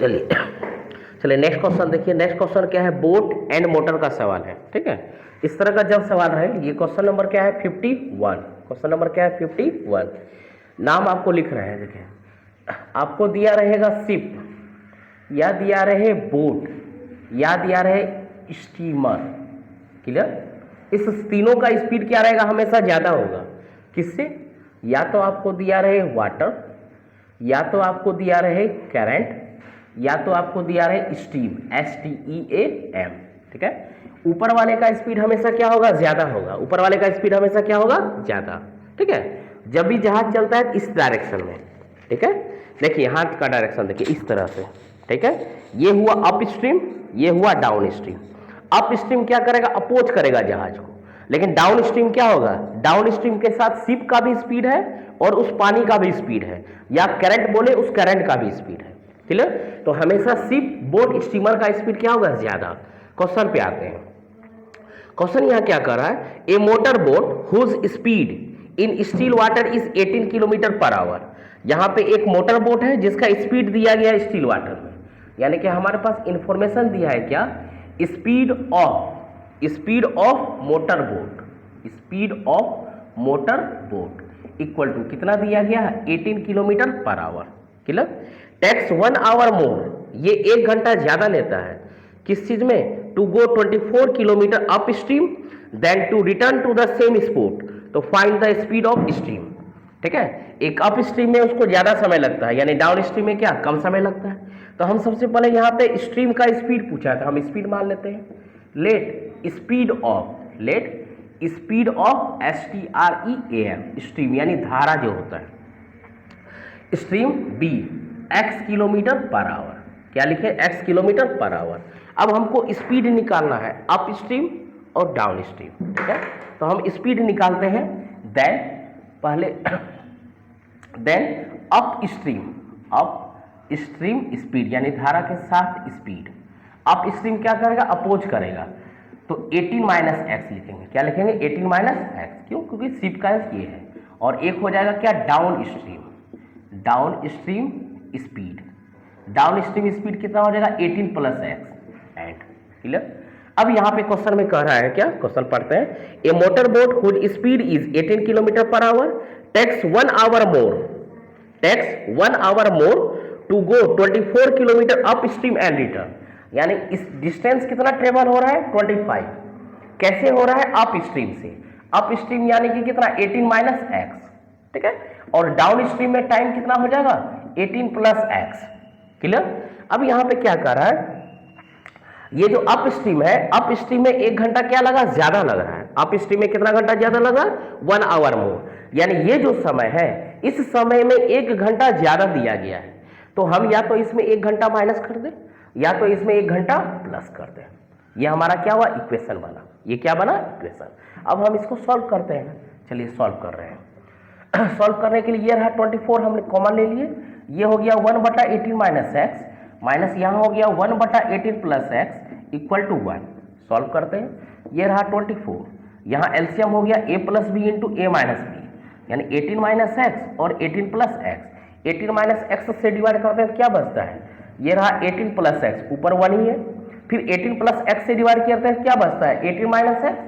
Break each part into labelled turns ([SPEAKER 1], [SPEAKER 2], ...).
[SPEAKER 1] चलिए चलिए next question देखिए। नेक्स्ट क्वेश्चन क्या है, बोट एंड मोटर का सवाल है। ठीक है, इस तरह का जब सवाल है, ये क्वेश्चन नंबर क्या है 51। क्वेश्चन नंबर क्या है 51। नाम आपको लिख रहे हैं, देखिए आपको दिया रहेगा शिप, या दिया रहे बोट, या दिया रहे स्टीमर। क्लियर, इस तीनों का स्पीड क्या रहेगा, हमेशा ज्यादा होगा। किससे, या तो आपको दिया रहे वाटर, या तो आपको दिया रहे करंट, या तो आपको दिया रहे स्टीम, STEAM। ठीक है, ऊपर वाले का स्पीड हमेशा क्या होगा, ज्यादा होगा। ऊपर वाले का स्पीड हमेशा क्या होगा, ज्यादा। ठीक है, जब भी जहाज चलता है इस डायरेक्शन में। ठीक है, देखिए हाथ का डायरेक्शन देखिए इस तरह से। ठीक है, ये हुआ अप स्ट्रीम, ये हुआ डाउन स्ट्रीम। अप स्ट्रीम क्या करेगा, अपोज करेगा जहाज को, लेकिन डाउन स्ट्रीम क्या होगा, डाउन स्ट्रीम के साथ शिप का भी स्पीड है और उस पानी का भी स्पीड है, या करंट बोले उस करंट का भी स्पीड है। क्लियर, तो हमेशा शिप, बोट, स्टीमर का स्पीड क्या होगा, ज्यादा। क्वेश्चन पे आते हैं। क्वेश्चन यहां क्या कर रहा है, a motor boat whose speed in still water is 18 kilometre per hour. यहां पे एक मोटर बोट है जिसका स्पीड दिया गया है स्टिल वाटर में, यानी कि हमारे पास इंफॉर्मेशन दिया है क्या, speed of motor boat, speed of motor boat equal to कितना दिया गया है, 18 kilometre per hour. Clear, takes 1 hour more, ये 1 घंटा ज्यादा लेता है किस चीज में, to go 24 kilometre up stream than to return to the same spot, तो find the speed of stream. ठीक है, एक अप स्ट्रीम में उसको ज्यादा समय लगता है, यानी डाउन स्ट्रीम में क्या कम समय लगता है। तो हम सबसे पहले यहाँ पे स्ट्रीम का स्पीड पूछा था, हम स्पीड मान लेते हैं। Let speed of STREAM, stream यानी धारा जो होता है, stream be x kilometre per hour. क्या लिखे, x किलोमीटर पर आवर। अब हमको स्पीड निकालना है अप स्ट्रीम और डाउन स्ट्रीम। ठीक है, तो हम स्पीड निकालते हैं। देन पहले अप स्ट्रीम स्पीड यानी धारा के साथ स्पीड। अप स्ट्रीम क्या करेगा, अपोज करेगा, तो 18 माइनस एक्स लिखेंगे। क्या लिखेंगे, 18 माइनस एक्स। क्यों, क्योंकि शिप का ये है। और एक हो जाएगा क्या, डाउन स्ट्रीम स्पीड कितना हो जाएगा, 18 प्लस एक्स एंड। क्लियर, अब यहां पे क्वेश्चन में कह रहा है क्या, क्वेश्चन पढ़ते हैं। A motor boat whose speed is 18 kilometre per hour takes 1 hour more to go 24 kilometre up stream and return. यानी इस डिस्टेंस कितना ट्रेवल हो रहा है, 25। कैसे हो रहा है, अप स्ट्रीम से। अप स्ट्रीम यानी कि कितना, 18 माइनस एक्स। ठीक है, और डाउन स्ट्रीम में टाइम कितना हो जाएगा, 18 प्लस एक्स। क्लियर, अब यहां पे क्या कर रहा है, ये जो अप स्ट्रीम है, अप स्ट्रीम में 1 घंटा क्या लगा, ज्यादा लग रहा है। अप स्ट्रीम में कितना घंटा ज्यादा लगा, 1 आवर मोर। यानी ये जो समय है, इस समय में 1 घंटा ज्यादा दिया गया है। तो हम या तो इसमें 1 घंटा माइनस कर दें, या तो इसमें 1 घंटा प्लस कर दें। ये हमारा क्या हुआ, इक्वेशन बना। ये क्या बना, इक्वेशन। अब हम इसको सॉल्व करते हैं। चलिए सॉल्व कर रहे हैं। सॉल्व करने के लिए ये रहा 24, हमने कॉमन ले लिए। ये हो गया 1/18 माइनस एक्स, माइनस यहाँ हो गया 1/18 plus x equal to 1। Solve करते हैं, ये रहा 24, यहाँ एलसीएम हो गया a plus B into A minus B, यानी 18 माइनस एक्स और 18 प्लस एक्स। 18 माइनस एक्स से डिवाइड करते हैं, क्या बचता है, ये रहा 18 प्लस एक्स, ऊपर 1 ही है। फिर 18 प्लस एक्स से डिवाइड करते हैं, क्या बचता है, 18 माइनस एक्स,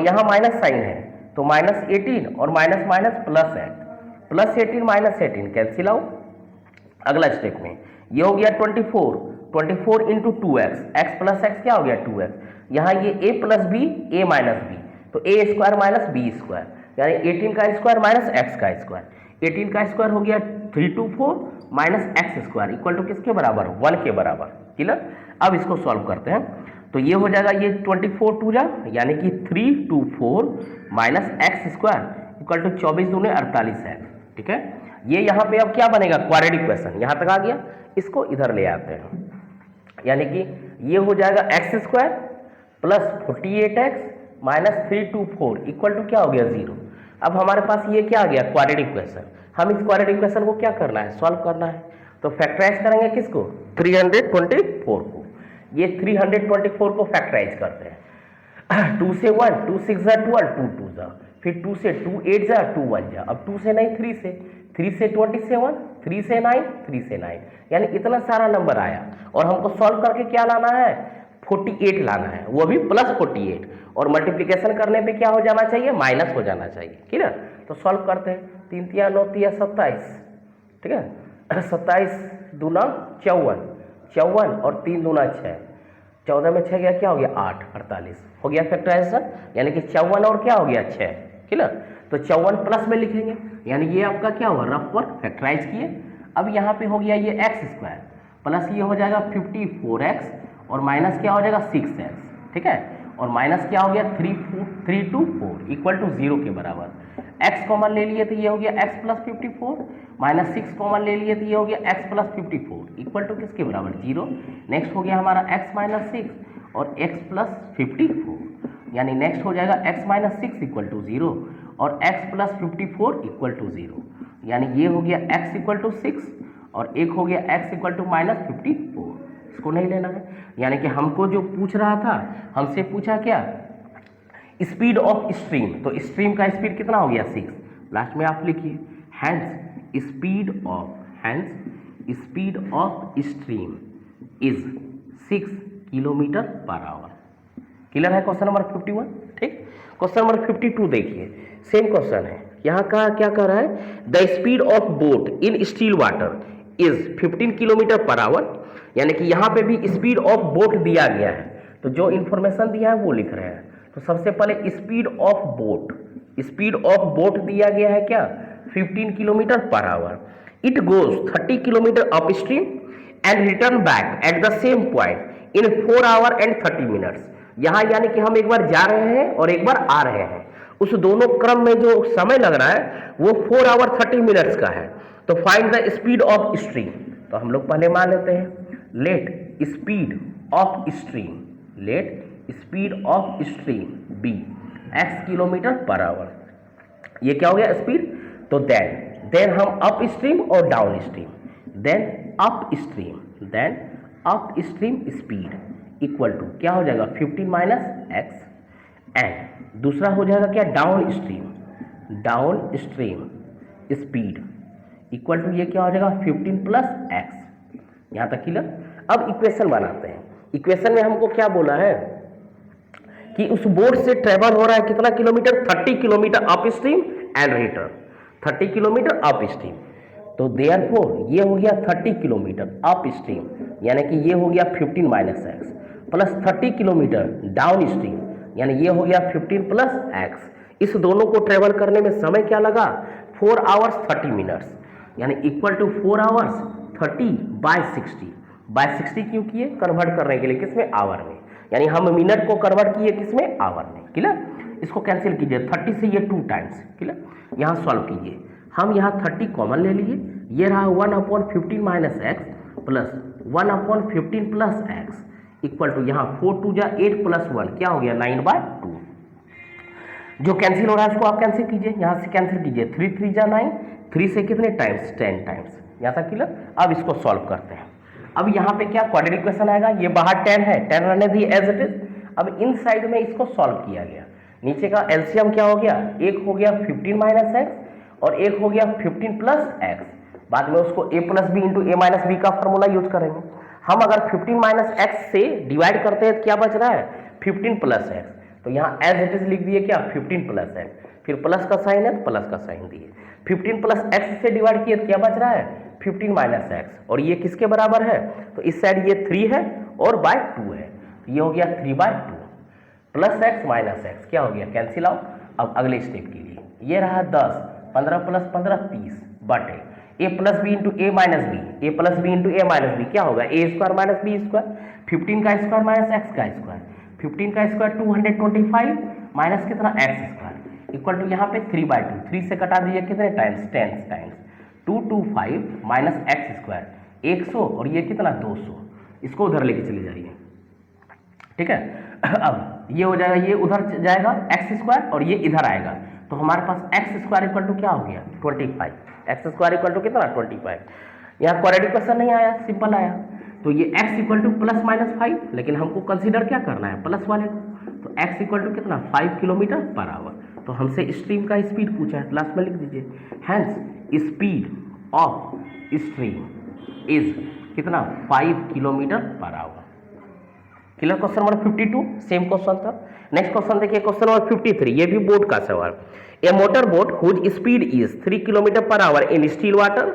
[SPEAKER 1] यहाँ माइनस साइन है तो माइनस 18 और minus minus plus x, plus 18 minus 18 cancel out. अगला स्टेप में ये हो गया 24 into 2x, x plus x क्या हो गया 2x। यहाँ ये a plus B, A minus B, तो A square minus B square, यानी 18 का स्क्वायर माइनस एक्स का स्क्वायर। 18 का स्क्वायर हो गया 324 minus x square equal to किसके बराबर, 1 के बराबर। क्लियर, अब इसको सॉल्व करते हैं, तो ये हो जाएगा, ये 24 टू जा, यानी कि 324 minus x square equal to 24 दूने 48 है। ठीक है, ये यहाँ पे अब क्या बनेगा, क्वाड्रेटिक इक्वेशन। यहाँ तक आ गया, इसको इधर ले आते हैं, यानी कि ये हो जाएगा x square plus 48x minus 324 equal to क्या हो गया 0। अब हमारे पास ये क्या आ गया, क्वाड्रेटिक इक्वेशन। हम इस क्वाड्रेटिक इक्वेशन को क्या करना है, सॉल्व करना है। तो फैक्टराइज करेंगे किसको, 324 को। ये 324 को फैक्टराइज करते हैं। 2 से 1, 2 6 जा 12, 2 2 जा, फिर 2 से 2 8 जा, 2 1 जा। अब 2 से नहीं 3 से, 3 से 27, 3 से 9, 3 से 9, यानी इतना सारा नंबर आया और हमको सॉल्व करके क्या लाना है, 48 लाना है, वो भी प्लस 48, और मल्टीप्लिकेशन करने पे क्या हो जाना चाहिए, माइनस हो जाना चाहिए। ठीक है, तो सॉल्व करते हैं। 3 तिया 9 तिया 27, ठीक है, 27 दूना 54, 54 और 3 दूना 6, 14 में 6 गया, क्या हो गया 8, 48 हो गया फैक्टराइजेशन, यानी कि 54 और क्या हो गया 6। ठीक है, तो 54 प्लस में लिखेंगे, यानी ये आपका क्या हुआ, रफ वर्क फैक्टराइज किए। अब यहाँ पे हो गया ये एक्स स्क्वायर प्लस ये हो जाएगा 54x और माइनस क्या हो जाएगा 6x। ठीक है, और माइनस क्या हो गया 324 इक्वल टू 0 के बराबर। x कॉमन ले लिए तो ये हो गया x प्लस 54, माइनस 6 कॉमन ले लिए तो ये हो गया x प्लस 54 इक्वल टू किसके बराबर, 0। नेक्स्ट हो गया हमारा x माइनस 6 और x प्लस 54, यानी नेक्स्ट हो जाएगा x माइनस 6 इक्वल टू 0 और x प्लस 54 इक्वल टू 0, यानी ये हो गया x इक्वल टू 6 और एक हो गया x इक्वल टू माइनस 54। इसको नहीं लेना है, यानी कि हमको जो पूछ रहा था, हमसे पूछा क्या, स्पीड ऑफ स्ट्रीम, तो स्ट्रीम का स्पीड कितना हो गया 6, लास्ट में आप लिखिए hence speed of stream is 6 kilometre per hour. Clear है क्वेश्चन नंबर 51। ठीक, क्वेश्चन नंबर 52 देखिए, सेम क्वेश्चन है। यहाँ का क्या कह रहा है, the speed of boat in still water is 15 kilometre per our, यानी कि यहाँ पे भी स्पीड ऑफ बोट दिया गया है, तो जो इंफॉर्मेशन दिया है वो लिख रहे हैं। तो सबसे पहले स्पीड ऑफ बोट दिया गया है क्या, 15 kilometre per our. It goes 30 kilometre up stream and return back at the same point in 4 our and 30 minutes. यहाँ यानी कि हम एक बार जा रहे हैं और एक बार आ रहे हैं, उस दोनों क्रम में जो समय लग रहा है वो 4 आवर 30 मिनट्स का है। तो find the speed of stream, तो हम लोग पहले मान लेते हैं, let speed of stream be x kilometre per hour. ये क्या हो गया स्पीड, तो देन हम अप स्ट्रीम और downstream, then upstream speed equal to क्या हो जाएगा 15 माइनस एक्स, एंड दूसरा हो जाएगा क्या downstream speed equal to ये क्या हो जाएगा 15 प्लस एक्स। यहाँ तक क्लियर। अब इक्वेशन बनाते हैं। इक्वेशन में हमको क्या बोला है कि उस बोट से ट्रेवल हो रहा है कितना kilometre, 30 kilometre up stream and return 30 kilometre up stream. तो देयरफॉर ये हो गया 30 किलोमीटर अप स्ट्रीम, यानी कि ये हो गया 15 minus x plus 30 kilometre down stream, यानी ये हो गया 15 प्लस एक्स। इस दोनों को ट्रेवल करने में समय क्या लगा 4 आवर्स 30 मिनट्स, यानी इक्वल टू 4 आवर्स 30 बाय 60 क्यों किए, कन्वर्ट करने के लिए किसमें, आवर में, यानी हम मिनट को कन्वर्ट किए किसमें, आवर में। क्लियर, इसको कैंसिल कीजिए, 30 से ये 2 टाइम्स। क्लियर, यहाँ सॉल्व कीजिए, हम यहाँ 30 कॉमन ले लिए, ये रहा 1/15 minus x plus 1/15 plus x equal to यहाँ 4 2 जा 8 प्लस 1 क्या हो गया 9/2। जो कैंसिल हो रहा है उसको आप कैंसिल कीजिए, यहाँ से कैंसिल कीजिए, 3 3 जा 9, 3 से कितने टाइम्स 10 टाइम्स। यहाँ तक क्लियर। अब इसको सॉल्व करते हैं। अब यहाँ पे क्या क्वाड्रेटिक इक्वेशन आएगा, ये बाहर 10 है, 10 रहने दी एज इट इज। अब इन साइड में इसको सॉल्व किया गया, नीचे का एलसीएम क्या हो गया, एक हो गया 15 माइनस एक्स और एक हो गया 15 प्लस एक्स। बाद में उसको a plus B into A minus B का फॉर्मूला यूज करेंगे। हम अगर 15 माइनस एक्स से डिवाइड करते हैं तो क्या बच रहा है 15 प्लस एक्स, तो यहाँ एज इट इज लिख दिए क्या 15 प्लस एक्स, फिर प्लस का साइन है तो प्लस का साइन दिए। 15 प्लस एक्स से डिवाइड किए तो क्या बच रहा है 15 माइनस एक्स, और ये किसके बराबर है, तो इस साइड ये 3 है और बाय 2 है, तो ये हो गया 3/2 प्लस एक्स माइनस एक्स क्या हो गया कैंसिल आउट। अब अगले स्टेप के लिए ये रहा 10, 15 प्लस 15 30 बटे ए plus B into A minus B, A plus B into A minus B क्या होगा ए स्क्वायर माइनस बी स्क्वायर, 15 का स्क्वायर माइनस एक्स का स्क्वायर, 15 का स्क्वायर 225 माइनस कितना एक्स स्क्वायर इक्वल टू यहाँ पे 3/2, 3 से कटा दीजिए कितने times 10 times 225 minus x square 100 और ये कितना 200, इसको उधर लेके चले जाइए। ठीक है, अब ये हो जाएगा, ये उधर जाएगा एक्स स्क्वायर और ये इधर आएगा, तो हमारे पास एक्स स्क्वायर इक्वल टू क्या हो गया 25, एक्स स्क्वायर इक्वल टू कितना 25। यहाँ क्वाड्रेटिक इक्वेशन नहीं आया, सिंपल आया, तो ये x equal to plus minus 5, लेकिन हमको कंसीडर क्या करना है प्लस वाले को, तो x इक्वल टू कितना 5 किलोमीटर पर आवर। तो हमसे स्ट्रीम का स्पीड पूछा है, लास्ट में लिख दीजिए hence speed of stream is कितना 5 kilometre per hour. Clear. Question number 52 same question था। नेक्स्ट क्वेश्चन देखिए क्वेश्चन नंबर 53, ये भी बोट का सवाल। A motor boat whose speed is 3 kilometre per hour in still water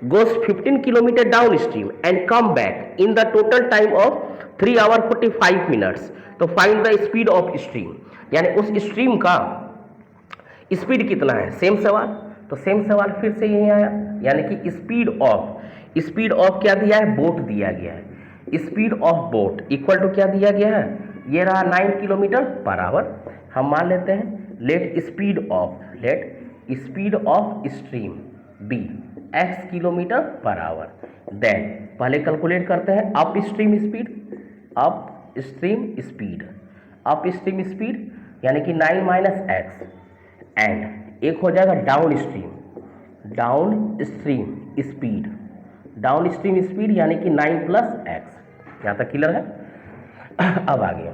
[SPEAKER 1] goes 15 kilometre down stream and come back in the total time of 3 hour 45 minutes. तो find the speed of stream, यानी उस stream का speed कितना है। Same सवाल, तो same सवाल फिर से यही आया, यानी कि स्पीड ऑफ क्या दिया है, बोट दिया गया है। Speed of boat equal to क्या दिया गया है, ये रहा 9 किलोमीटर पर आवर। हम मान लेते हैं let speed of stream be x kilometre per hour. Then पहले कैलकुलेट करते हैं अप स्ट्रीम स्पीड यानी कि 9 माइनस एक्स, एंड एक हो जाएगा डाउन स्ट्रीम स्पीड यानी कि 9 प्लस एक्स। यहाँ तक क्लियर है। अब आ गया,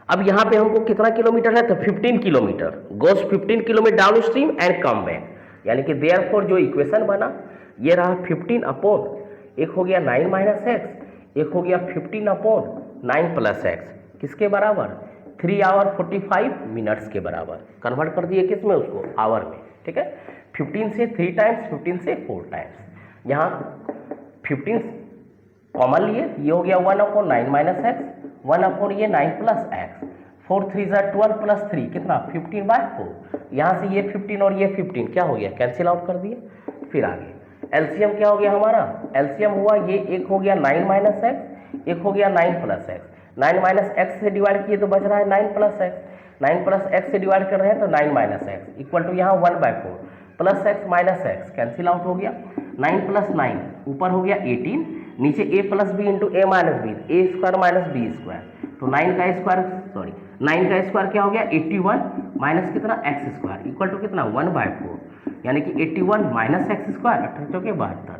[SPEAKER 1] अब यहाँ पे हमको कितना किलोमीटर है, तो 15 kilometre goes 15 kilometre down stream and come back, यानी कि देयरफॉर जो इक्वेशन बना ये रहा 15 अपॉन एक हो गया 9 माइनस एक्स, एक हो गया 15 अपॉन 9 प्लस एक्स, किसके बराबर 3 आवर 45 मिनट्स के बराबर। कन्वर्ट कर दिए किस में, उसको आवर में। ठीक है, 15 से 3 टाइम्स, 15 से 4 टाइम्स। यहाँ 15 कॉमन लिए, ये हो गया 1 अपॉन 9 माइनस एक्स, 1 अपॉन ये 9 प्लस एक्स, 4 3 12 प्लस 3 कितना 15/4। यहाँ से ये 15 और ये 15 क्या हो गया, कैंसिल आउट कर दिए। फिर आगे एलसीएम क्या हो गया हमारा, एलसीएम हुआ ये एक हो गया 9 माइनस एक्स, एक हो गया 9 प्लस एक्स। 9 माइनस एक्स से डिवाइड किए तो बच रहा है 9 प्लस एक्स, 9 प्लस एक्स से डिवाइड कर रहे हैं तो 9 माइनस एक्स इक्वल टू यहाँ 1/4 plus x minus x cancel out हो गया। 9 प्लस 9 ऊपर हो गया 18, नीचे a plus B into A minus B, A square minus B square, तो 9 का स्क्वायर क्या हो गया 81 माइनस कितना एक्स स्क्वायर इक्वल टू कितना 1/4, यानी कि 81 माइनस एक्स स्क्वायर 72।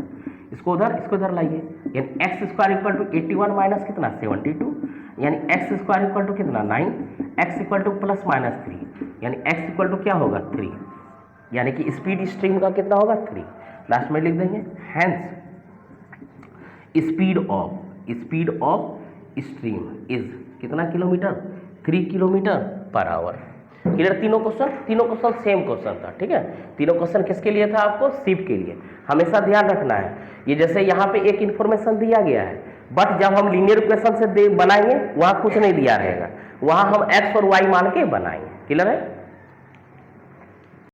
[SPEAKER 1] इसको इधर लाइए, यानी x square equal to 81 minus कितना 72, यानी एक्स स्क्वायर इक्वल टू कितना 9, x equal to plus minus 3, यानी एक्स इक्वल टू क्या होगा 3, यानी कि स्पीड स्ट्रीम का कितना होगा 3। लास्ट में लिख देंगे hence speed of stream is कितना kilometre 3 kilometre per hour. Clear. तीनों क्वेश्चन सेम क्वेश्चन था। ठीक है, तीनों क्वेश्चन किसके लिए था, आपको शिप के लिए। हमेशा ध्यान रखना है, ये जैसे यहाँ पे एक इन्फॉर्मेशन दिया गया है, बट जब हम लीनियर इक्वेशन से बनाएंगे वहाँ कुछ नहीं दिया रहेगा, वहाँ हम एक्स और वाई मान के बनाएंगे। क्लियर है।